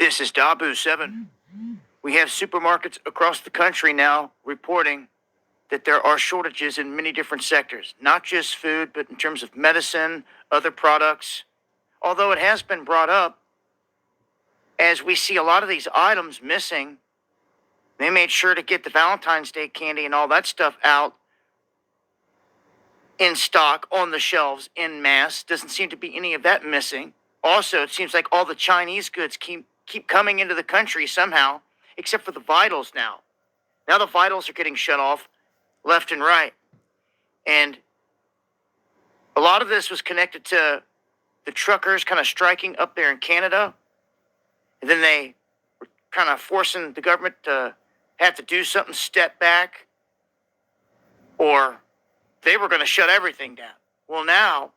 This is Dabu7. We have supermarkets across the country now reporting that there are shortages in many different sectors, not just food, but in terms of medicine, other products. Although it has been brought up, as we see a lot of these items missing, they made sure to get the Valentine's Day candy and all that stuff out in stock on the shelves en masse. Doesn't seem to be any of that missing. Also, it seems like all the Chinese goods keep coming into the country somehow, except for the vitals now. Now the vitals are getting shut off left and right. And a lot of this was connected to the truckers kind of striking up there in Canada. And then they were kind of forcing the government to have to do something, step back, or they were going to shut everything down. Well, now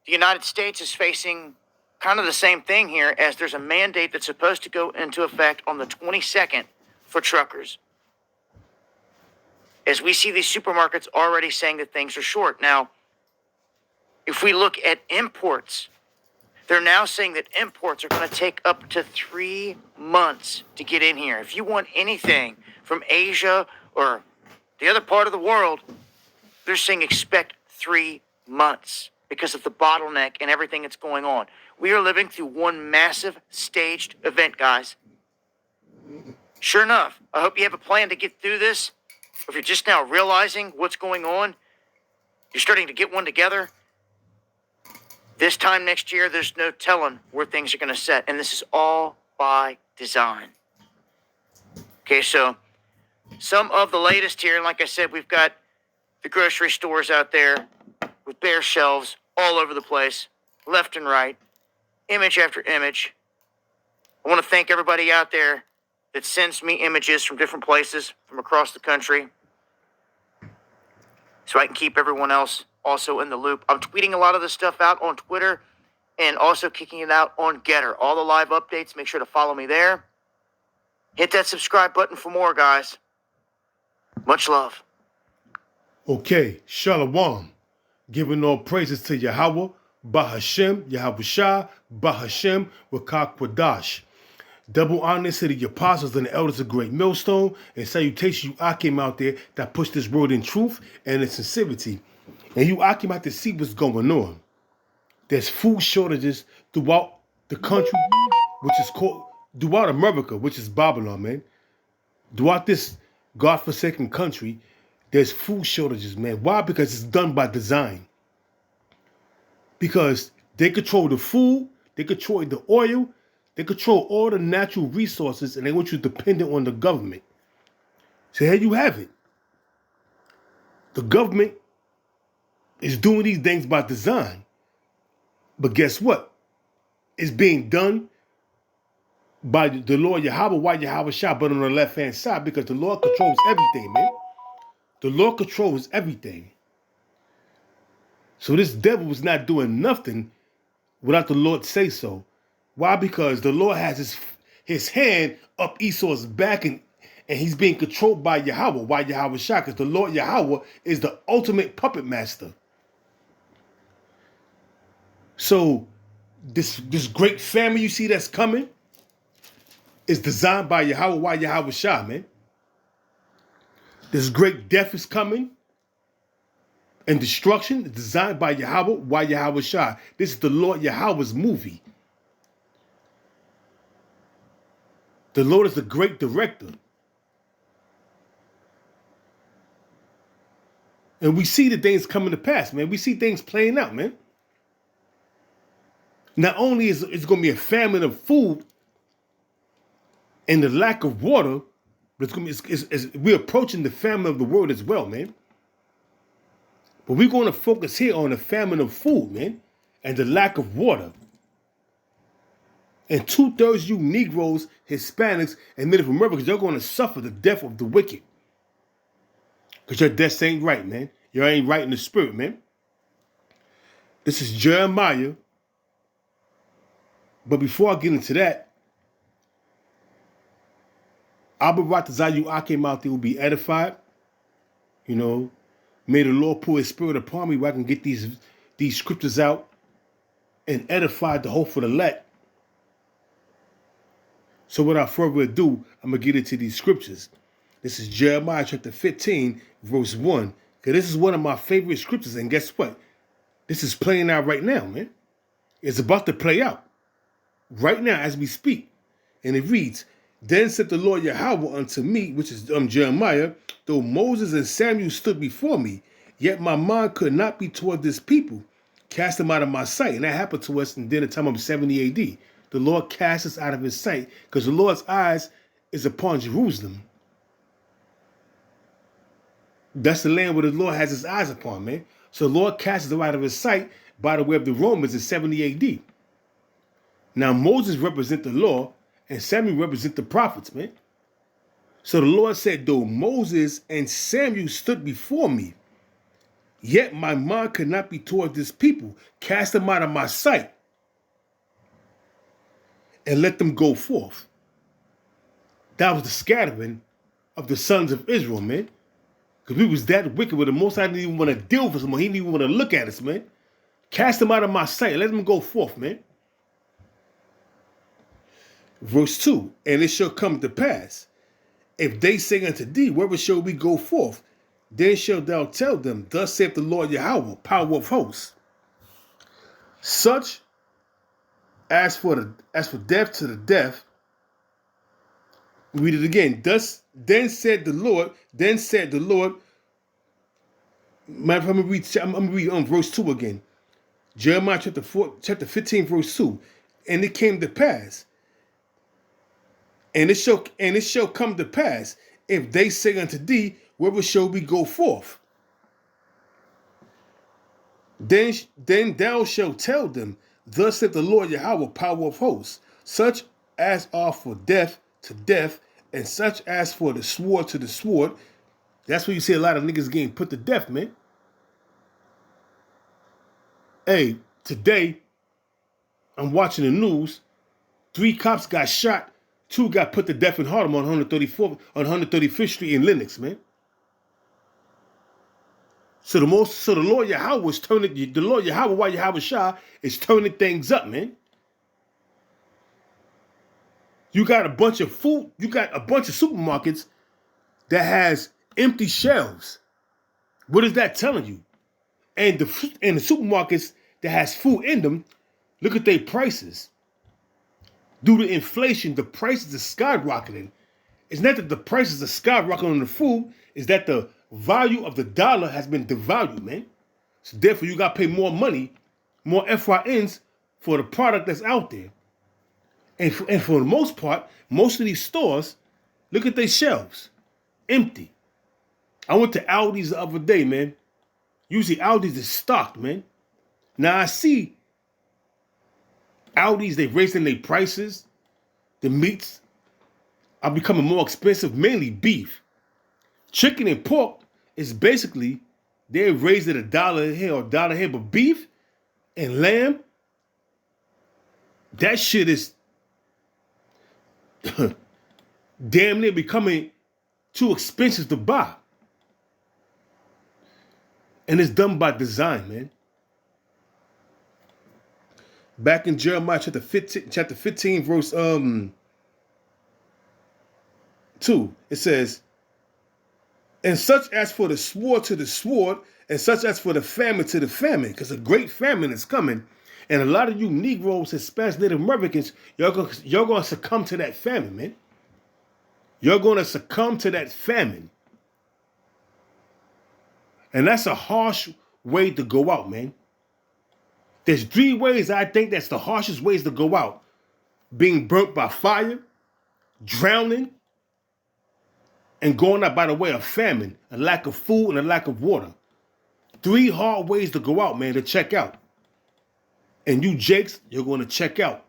the United States is facing kind of the same thing here, as there's a mandate that's supposed to go into effect on the 22nd for truckers. As we see these supermarkets already saying that things are short. Now, if we look at imports, they're now saying that imports are going to take up to 3 months to get in here. If you want anything from Asia or the other part of the world, they're saying expect 3 months because of the bottleneck and everything that's going on. We are living through one massive staged event, guys. Sure enough, I hope you have a plan to get through this. Or if you're just now realizing what's going on, you're starting to get one together. This time next year, there's no telling where things are going to set. And this is all by design. Okay, so some of the latest here, and like I said, we've got the grocery stores out there with bare shelves all over the place, left and right, image after image. I want to thank everybody out there that sends me images from different places from across the country so I can keep everyone else also in the loop. I'm tweeting a lot of this stuff out on Twitter and also kicking it out on Getter. All the live updates, make sure to follow me there. Hit that subscribe button for more, guys. Much love. Okay, Shalom. Giving all praises to Yahweh, Bahashem, Yahweh Shah, Bahashem, Wakak Kwadash. Double honors to the apostles and the elders of Great Millstone, and salutation you Akim out there that push this word in truth and in sincerity. And you Akim out to see what's going on. There's food shortages throughout the country, which is called, throughout America, which is Babylon, man. Throughout this godforsaken country, there's food shortages, man. Why? Because it's done by design. Because they control the food, they control the oil, they control all the natural resources, and they want you dependent on the government. So here you have it. The government is doing these things by design. But guess what? It's being done by the Lord Yahweh, why Yahweh Shah, but on the left-hand side, because the Lord controls everything, man. The Lord controls everything. So this devil was not doing nothing without the Lord say so. Why? Because the Lord has his hand up Esau's back, and he's being controlled by Yahweh. Why Yahweh Shah? Because the Lord Yahweh is the ultimate puppet master. So this great family you see that's coming is designed by Yahweh. Why Yahweh Shah, man? This great death is coming and destruction is designed by Yahweh. Why Yahweh Shah? This is the Lord Yahweh's movie. The Lord is the great director. And we see the things coming to pass, man. We see things playing out, man. Not only is it's going to be a famine of food and the lack of water, but we're approaching the famine of the world as well, man. But we're going to focus here on the famine of food, man, and the lack of water. And 2/3 you Negroes, Hispanics, and Native Americans, you're going to suffer the death of the wicked. Because your death ain't right, man. You ain't right in the spirit, man. This is Jeremiah. But before I get into that, Abarat I came out there will be edified. You know, may the Lord pour his spirit upon me where I can get these scriptures out and edify the hopeful elect. So without further ado, I'm going to get into these scriptures. This is Jeremiah chapter 15, verse 1. Because this is one of my favorite scriptures. And guess what? This is playing out right now, man. It's about to play out right now as we speak. And it reads, Then said the Lord Yahweh unto me, which is Jeremiah, though Moses and Samuel stood before me, yet my mind could not be toward this people. Cast them out of my sight. And that happened to us in the time of 70 AD. The Lord cast us out of his sight because the Lord's eyes is upon Jerusalem. That's the land where the Lord has his eyes upon, man. So the Lord casts them out of his sight by the way of the Romans in 70 AD. Now Moses represent the law and Samuel represent the prophets, man. So the Lord said, though Moses and Samuel stood before me, yet my mind could not be toward this people. Cast them out of my sight and let them go forth. That was the scattering of the sons of Israel, man. Because we was that wicked with the Most High didn't even want to deal with us, man. He didn't even want to look at us, man. Cast them out of my sight. Let them go forth, man. Verse 2, and it shall come to pass, if they say unto thee, wherever shall we go forth? Then shalt thou tell them, thus saith the Lord Yahweh, power of hosts. Such as for death to the death. Read it again. Then said the Lord. I'm gonna read verse 2 again. Jeremiah chapter 15, verse 2. And it came to pass. And it shall come to pass, if they say unto thee, wherever shall we go forth? Then thou shalt tell them, thus saith the Lord Yahweh, power of hosts, such as are for death to death, and such as for the sword to the sword. That's where you see a lot of niggas getting put to death, man. Hey, today, I'm watching the news. 3 cops got shot. 2 got put to death in Harlem on 135th Street in Lenox, man. So the Lord Yahweh is turning, the Lord Yahweh, Yahweh Shah, is turning things up, man. You got a bunch of food, you got a bunch of supermarkets that has empty shelves. What is that telling you? And the supermarkets that has food in them, look at their prices. Due to inflation, the prices are skyrocketing. It's not that the prices are skyrocketing on the food, it's that the value of the dollar has been devalued, man. So therefore, you got to pay more money, more FYNs for the product that's out there. And for the most part, most of these stores, look at their shelves, empty. I went to Aldi's the other day, man. Usually Aldi's is stocked, man. Now I see Aldi's, they raising their prices. The meats are becoming more expensive, mainly beef. Chicken and pork is basically, they're raising $1 here or $1 here, but beef and lamb, that shit is damn near becoming too expensive to buy. And it's done by design, man. Back in Jeremiah chapter 15, verse 2, it says, and such as for the sword to the sword, and such as for the famine to the famine, because a great famine is coming, and a lot of you Negroes, Hispanics, Native Americans, you're going to succumb to that famine, man. You're going to succumb to that famine. And that's a harsh way to go out, man. There's 3 ways I think that's the harshest ways to go out. Being burnt by fire, drowning, and going out by the way of famine, a lack of food and a lack of water. 3 hard ways to go out, man, to check out. And you Jakes, you're going to check out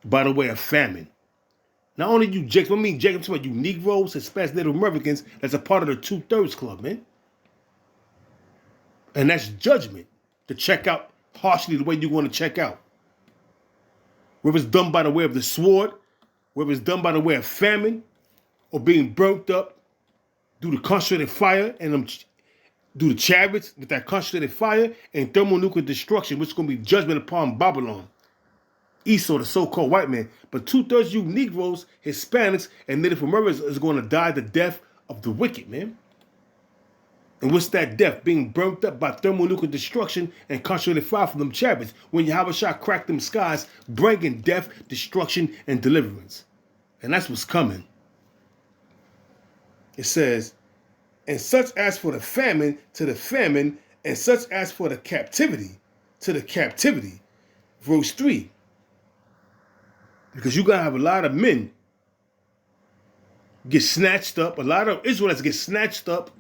by the way of famine. Not only you Jakes, I mean Jakes, I'm talking about you Negroes, Hispanics, Native Americans, that's a part of the 2/3 Club, man. And that's judgment to check out harshly the way you want to check out. Whether it's done by the way of the sword, whether it's done by the way of famine, or being burnt up due to concentrated fire and due to chariots with that concentrated fire and thermonuclear destruction, which is going to be judgment upon Babylon. Esau, the so-called white man. But 2/3 of you Negroes, Hispanics, and Native Americans is going to die the death of the wicked, man. And what's that death? Being burnt up by thermonuclear destruction and concentrated fire from them chariots. When Yahweh Shah cracked them skies, bringing death, destruction, and deliverance. And that's what's coming. It says, and such as for the famine to the famine, and such as for the captivity to the captivity. Verse 3. Because you're going to have a lot of men get snatched up. A lot of Israelites get snatched up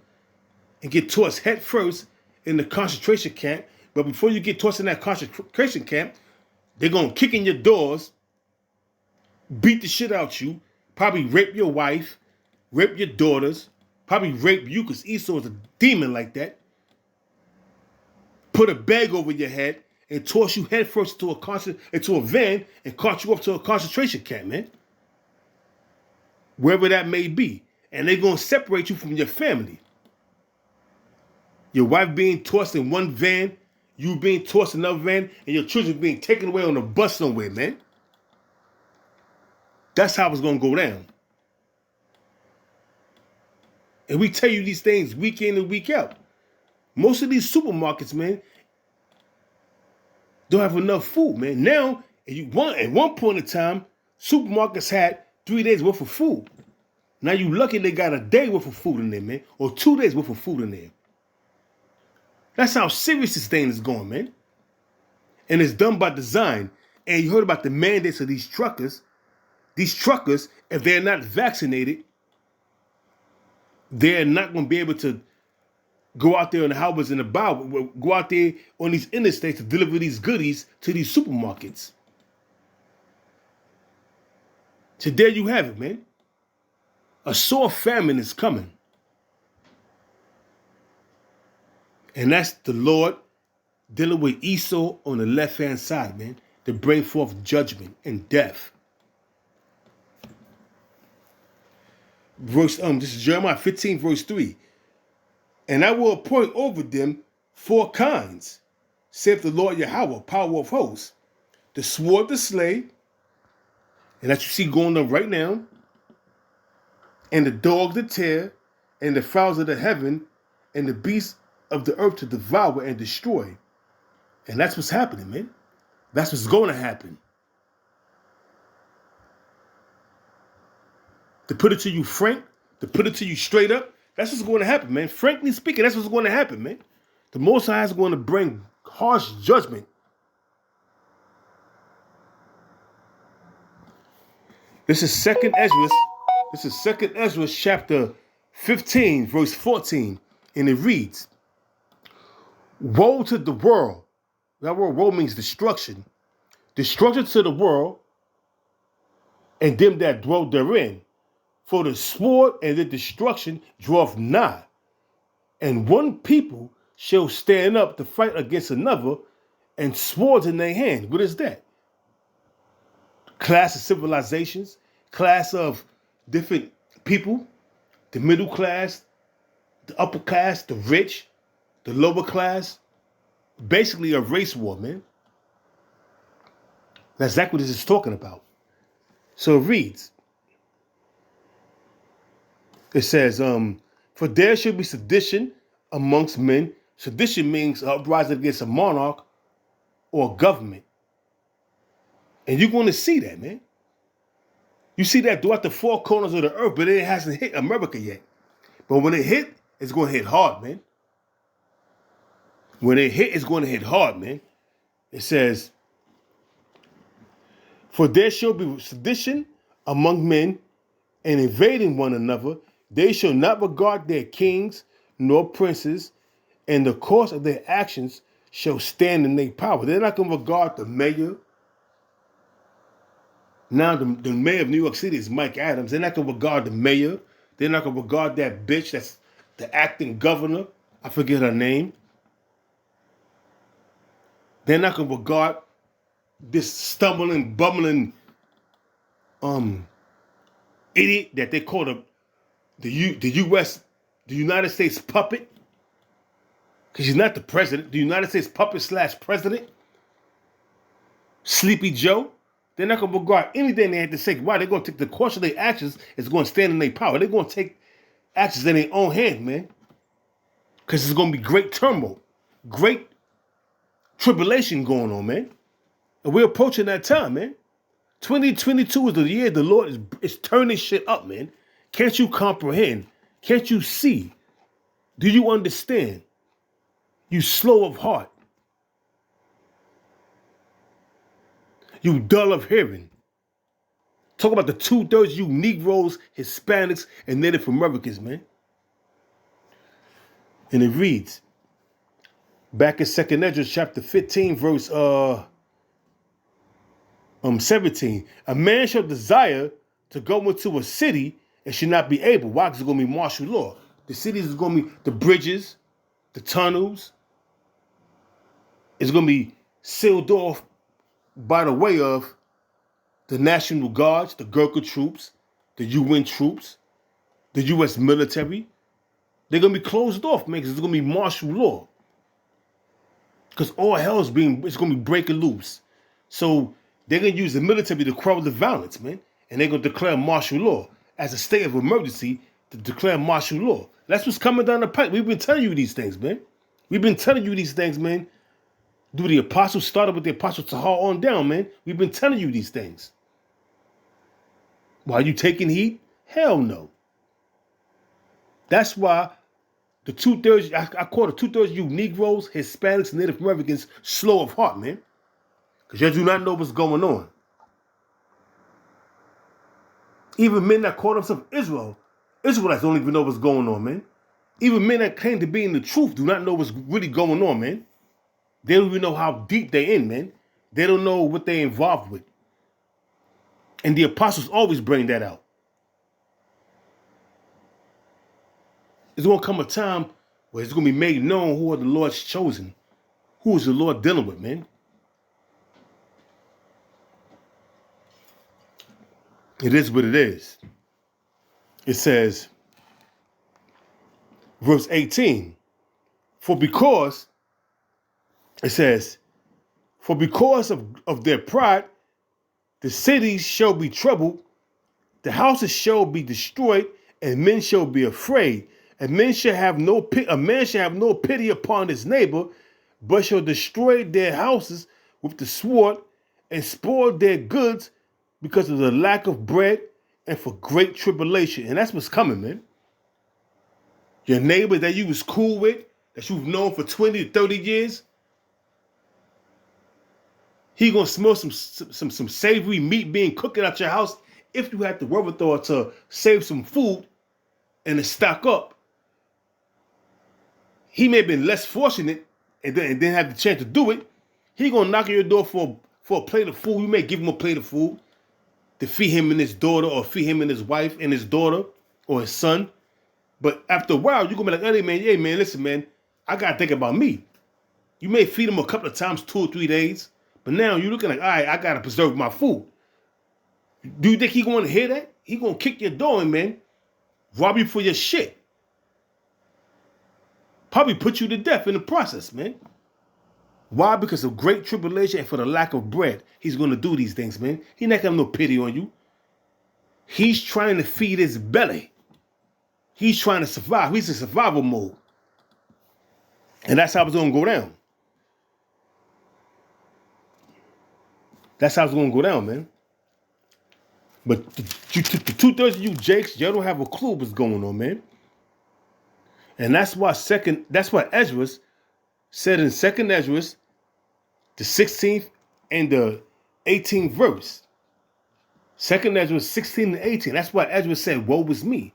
and get tossed head first in the concentration camp. But before you get tossed in that concentration camp, they're going to kick in your doors, beat the shit out you, probably rape your wife, rape your daughters, probably rape you because Esau is a demon like that. Put a bag over your head and toss you head first into a van and cart you up to a concentration camp, man. Wherever that may be. And they're going to separate you from your family. Your wife being tossed in one van, you being tossed in another van, and your children being taken away on a bus somewhere, man. That's how it's going to go down. And we tell you these things week in and week out. Most of these supermarkets, man, don't have enough food, man. Now, at one point in time, supermarkets had 3 days worth of food. Now you lucky they got a day worth of food in there, man, or 2 days worth of food in there. That's how serious this thing is going, man. And it's done by design. And you heard about the mandates of these truckers. These truckers, if they're not vaccinated, they're not going to be able to go out there on the highways and the byway, go out there on these interstates to deliver these goodies to these supermarkets. So there you have it, man. A sore famine is coming. And that's the Lord dealing with Esau on the left-hand side, man, to bring forth judgment and death. This is Jeremiah 15, verse 3. And I will appoint over them 4 kinds, saith the Lord Yahweh, power of hosts. The sword to slay, and that you see going on right now, and the dog to tear, and the fowls of the heaven, and the beasts of the earth to devour and destroy. And that's what's happening, man. That's what's going to happen. To put it to you frank, to put it to you straight up, that's what's going to happen, man. Frankly speaking, that's what's going to happen, man. The Most High is going to bring harsh judgment. This is Second Ezra chapter 15, verse 14. And it reads, woe to the world. That word woe means destruction. Destruction to the world and them that dwell therein. For the sword and the destruction draweth nigh. And one people shall stand up to fight against another, and swords in their hand. What is that? Class of civilizations, class of different people, the middle class, the upper class, the rich, the lower class. Basically a race war, man. That's exactly what this is talking about. So it reads, it says, for there should be sedition amongst men. Sedition means uprising against a monarch or a government. And you're going to see that, man. You see that throughout the 4 corners of the earth, but it hasn't hit America yet. But when it hit, it's going to hit hard, man. When it hit, it's going to hit hard, man. It says, for there shall be sedition among men, and invading one another. They shall not regard their kings nor princes, and the course of their actions shall stand in their power. They're not going to regard the mayor. Now the mayor of New York City is Mike Adams. They're not going to regard the mayor. They're not going to regard that bitch that's the acting governor. I forget her name. They're not going to regard this stumbling, bumbling idiot that they call the United States puppet. Because he's not the president. The United States puppet / president. Sleepy Joe. They're not going to regard anything they have to say. Why? They're going to take the course of their actions is going to stand in their power. They're going to take actions in their own hand, man. Because it's going to be great turmoil, great tribulation going on, man. And we're approaching that time, man. 2022 is the year the Lord is turning shit up, man. Can't you comprehend? Can't you see? Do you understand? You slow of heart. You dull of hearing. Talk about the 2/3 you Negroes, Hispanics, and Native Americans, man. And it reads, back in 2nd Ezra chapter 15, verse 17, a man shall desire to go into a city and should not be able. Why? Because it's going to be martial law. The cities is going to be the bridges, the tunnels. It's going to be sealed off by the way of the National Guards, the Gurkha troops, the UN troops, the U.S. military. They're going to be closed off, man, because it's going to be martial law. Because all hell's it's going to be breaking loose. So they're going to use the military to quell the violence, man. And they're going to declare martial law as a state of emergency to declare martial law. That's what's coming down the pipe. We've been telling you these things, man. We've been telling you these things, man. Do the apostles started with the apostle Tahar on down, man. We've been telling you these things. Why are you taking heat? Hell no. That's why the 2/3, I call the 2/3 you Negroes, Hispanics, and Native Americans slow of heart, man. Because you do not know what's going on. Even men that call themselves Israelites don't even know what's going on, man. Even men that claim to be in the truth do not know what's really going on, man. They don't even know how deep they're in, man. They don't know what they're involved with. And the apostles always bring that out. There's going to come a time where it's going to be made known who are the Lord's chosen. Who is the Lord dealing with, man? It is what it is. It says, verse 18, for because of their pride, the cities shall be troubled, the houses shall be destroyed, and men shall be afraid. A man shall have no pity upon his neighbor, but shall destroy their houses with the sword and spoil their goods because of the lack of bread and for great tribulation. And that's what's coming, man. Your neighbor that you was cool with, that you've known for 20 to 30 years, he gonna smell some savory meat being cooked at your house if you had the wherewithal to save some food and to stock up. He may have been less fortunate and didn't have the chance to do it. He gonna knock on your door for a plate of food. You may give him a plate of food to feed him and his daughter, or feed him and his wife and his daughter or his son. But after a while, you're gonna be like, hey man, listen, man, I gotta think about me. You may feed him a couple of times, 2 or 3 days, but now you're looking like, all right, I gotta preserve my food. Do you think he gonna hear that? He gonna kick your door in, man, rob you for your shit. Probably put you to death in the process, man. Why? Because of great tribulation and for the lack of bread. He's going to do these things, man. He's not going to have no pity on you. He's trying to feed his belly. He's trying to survive. He's in survival mode. And that's how it's going to go down. That's how it's going to go down, man. But the 2/3 of you Jakes, you don't have a clue what's going on, man. And that's why Ezra said in 2nd Ezra, the 16th and the 18th verse. 2nd Ezra 16 and 18. That's why Ezra said, woe is me.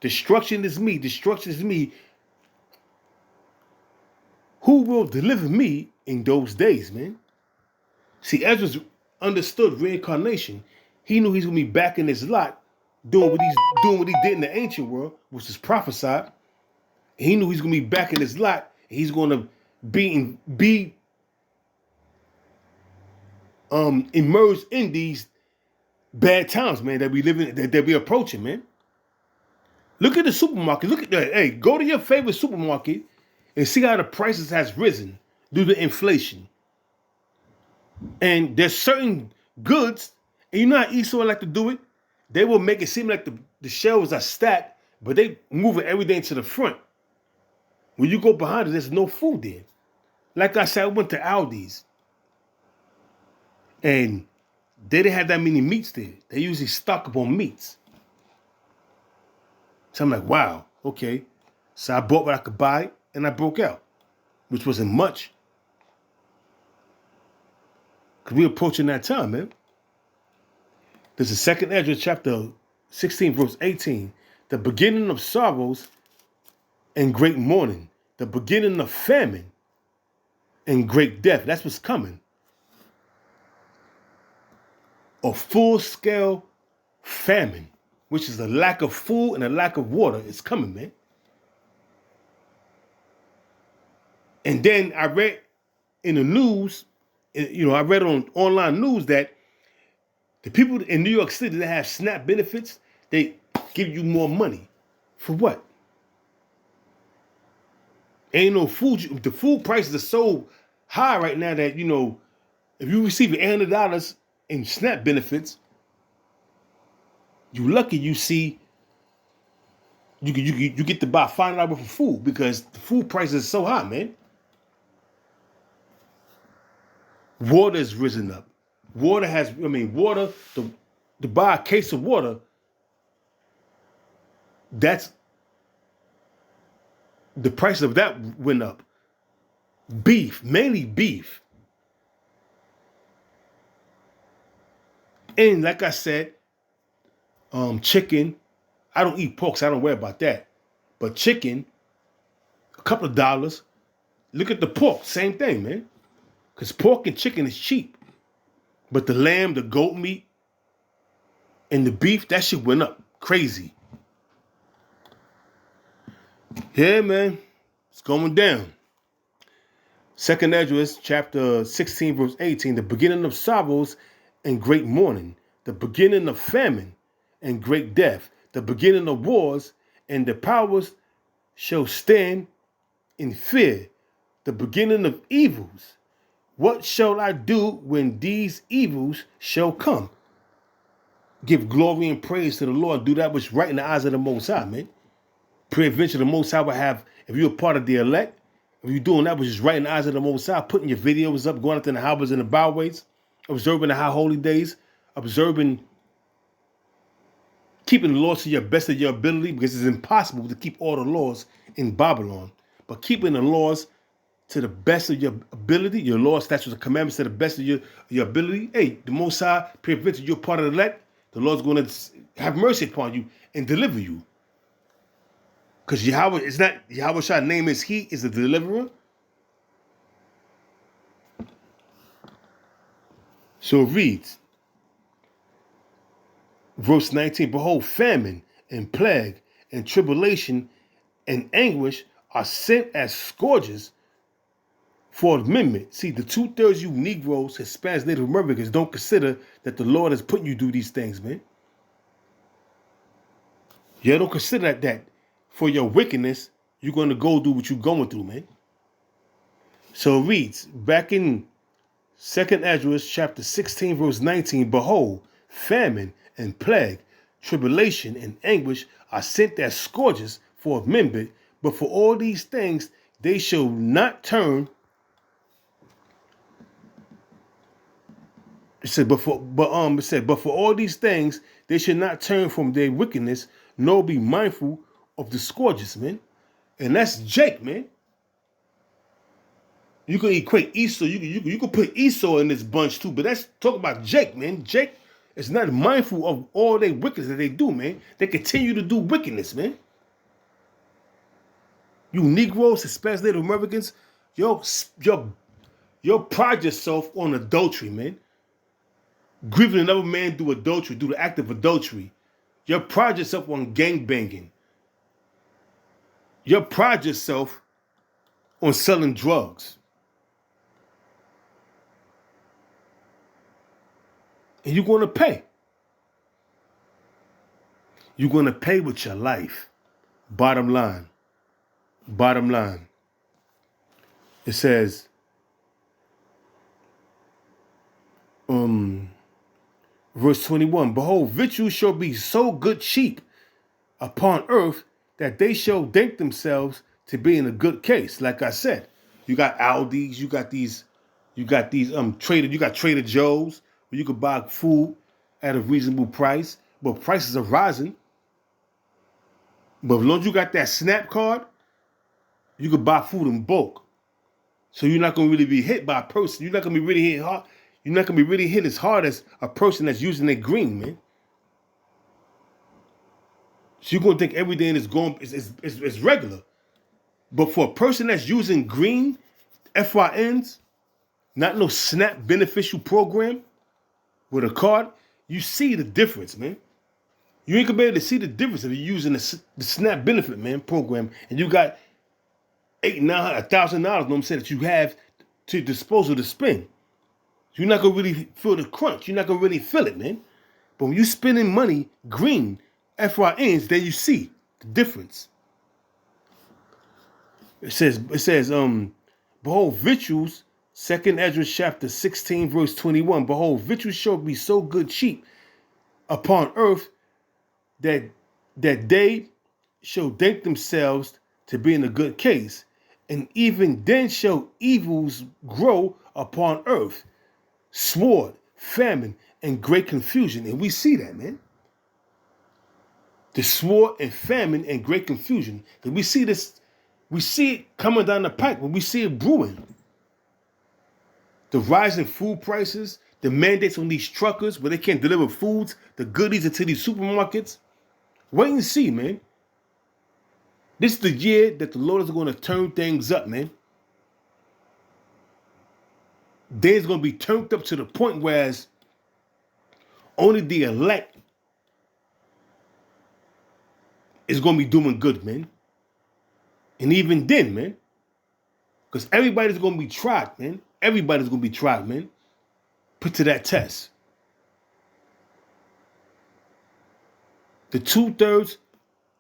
Destruction is me. Destruction is me. Who will deliver me in those days, man? See, Ezra understood reincarnation. He knew he's going to be back in his lot doing what he did in the ancient world, which is prophesied. He knew he's going to be back in his lot. And he's going to be immersed in these bad times, man, that we live in, that we approaching, man. Look at the supermarket. Look at that. Hey, go to your favorite supermarket and see how the prices has risen due to inflation. And there's certain goods And you know how Esau like to do it? They will make it seem like the shelves are stacked, but they moving everything to the front. When you go behind it, there's no food there. Like I said, I went to Aldi's, and they didn't have that many meats there. They usually stock up on meats. So I'm like, wow, okay. So I bought what I could buy, and I broke out, which wasn't much. Because we're approaching that time, man. There's a second Ezra chapter 16, verse 18. The beginning of sorrows and great mourning. The beginning of famine and great death. That's what's coming. A full-scale famine, which is a lack of food and a lack of water, is coming, man. And then I read in the news, I read on online news that the people in New York City that have SNAP benefits, they give you more money. For what? Ain't no food. The food prices are so high right now that, if you receive $800 in SNAP benefits, you lucky you get to buy $5 worth of food because the food prices are so high, man. Water's risen up. Water, to buy a case of water, that's, the price of that went up. Beef, mainly beef. And like I said, chicken, I don't eat pork, so I don't worry about that. But chicken, a couple of dollars. Look at the pork, same thing, man. Because pork and chicken is cheap. But the lamb, the goat meat, and the beef, that shit went up crazy. Yeah, man. It's going down. Second Ezra chapter 16, verse 18. The beginning of sorrows and great mourning. The beginning of famine and great death. The beginning of wars, and the powers shall stand in fear. The beginning of evils. What shall I do when these evils shall come? Give glory and praise to the Lord. Do that which is right in the eyes of the Most High, man. Peradventure the Most High will have, if you're a part of the elect, if you're doing that which is right in the eyes of the Most High, putting your videos up, going out to the highways and the byways, observing the high holy days, keeping the laws to your best of your ability, because it's impossible to keep all the laws in Babylon. But keeping the laws to the best of your ability, your law, statutes, and commandments to the best of your ability. Hey, the Most High, peradventure you're part of the elect, the Lord's going to have mercy upon you and deliver you. Because Yahweh is not, Yahweh Shah's name is He is the deliverer. So it reads, verse 19, behold, famine and plague and tribulation and anguish are sent as scourges for amendment. See, the 2/3 you Negroes, Hispanics, Native Americans don't consider that the Lord is putting you through these things, man. You don't consider that for your wickedness, you're going to go through what you're going through, man. So it reads, back in 2nd Ezra chapter 16, verse 19, behold, famine and plague, tribulation and anguish are sent as scourges for amendment, but for all these things they shall not turn. It said, but for all these things they should not turn from their wickedness, nor be mindful of the scourges, man. And that's Jake, man. You can equate Esau. You could put Esau in this bunch too, but let's talk about Jake, man. Jake is not mindful of all their wickedness that they do, man. They continue to do wickedness, man. You Negroes, Hispanics, Native Americans, yo pride yourself on adultery, man. Grieving another man through adultery, through the act of adultery. You pride yourself on gangbanging. You pride yourself on selling drugs. And you're going to pay. You're going to pay with your life. Bottom line. Bottom line. It says, Verse 21, behold, victuals shall be so good cheap upon earth that they shall think themselves to be in a good case. Like I said, you got Aldi's, you got these Trader Joe's where you could buy food at a reasonable price, but prices are rising. But as long as you got that SNAP card, you could buy food in bulk. So you're not gonna really be hit by a person. You're not gonna be really hit hard. You're not gonna be really hit as hard as a person that's using their green, man. So you're gonna think everything is regular. But for a person that's using green FYNs, not no SNAP beneficial program with a card, you see the difference, man. You ain't gonna be able to see the difference if you're using the SNAP benefit, man, program, and you got $800, $900, $1,000, you know what I'm saying, that you have to disposal to spend. You're not gonna really feel the crunch. You're not gonna really feel it, man. But when you spending money green FYNs, then you see the difference. It says, behold, victuals, 2nd Ezra chapter 16, verse 21. Behold, victuals shall be so good cheap upon earth that they shall think themselves to be in a good case, and even then shall evils grow upon earth, sword, famine, and great confusion. And we see that, man. The sword and famine and great confusion. Because we see this, we see it coming down the pike, when we see it brewing. The rising food prices, the mandates on these truckers where they can't deliver foods, the goodies into these supermarkets. Wait and see, man. This is the year that the Lord is going to turn things up, man. Things going to be turned up to the point whereas only the elect is going to be doing good, man. And even then, man, because everybody's going to be tried, man. Everybody's going to be tried, man. Put to that test. The 2/3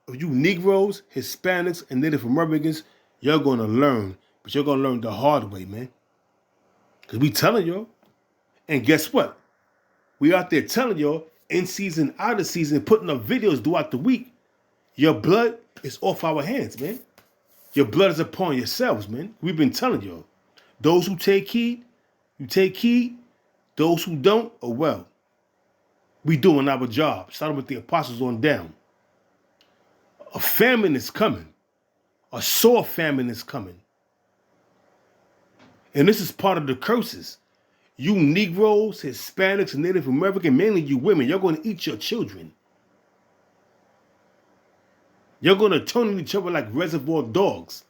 of you Negroes, Hispanics, and Native Americans, you're going to learn. But you're going to learn the hard way, man. Because we telling y'all. And guess what? We out there telling y'all, in season, out of season, putting up videos throughout the week. Your blood is off our hands, man. Your blood is upon yourselves, man. We've been telling y'all. Those who take heed, you take heed. Those who don't, oh well. We doing our job, starting with the apostles on down. A famine is coming. A sore famine is coming. And this is part of the curses. You Negroes, Hispanics, and Native American, mainly you women, you're going to eat your children. You're going to turn on each other like reservoir dogs.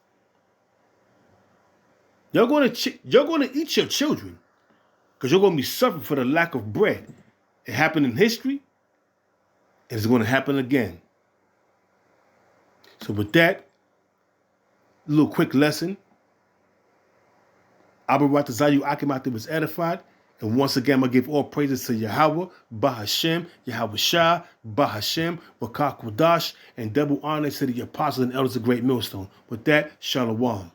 You're going to eat your children because you're going to be suffering for the lack of bread. It happened in history, and it's going to happen again. So with that little quick lesson, Abarat Zayu Akimatim was edified. And once again, I'm going to give all praises to Yahweh, Bahashem, Yahweh Shah, Bahashem, Wakak Wadash, and double honor to the apostles and elders of Great Millstone. With that, Shalom.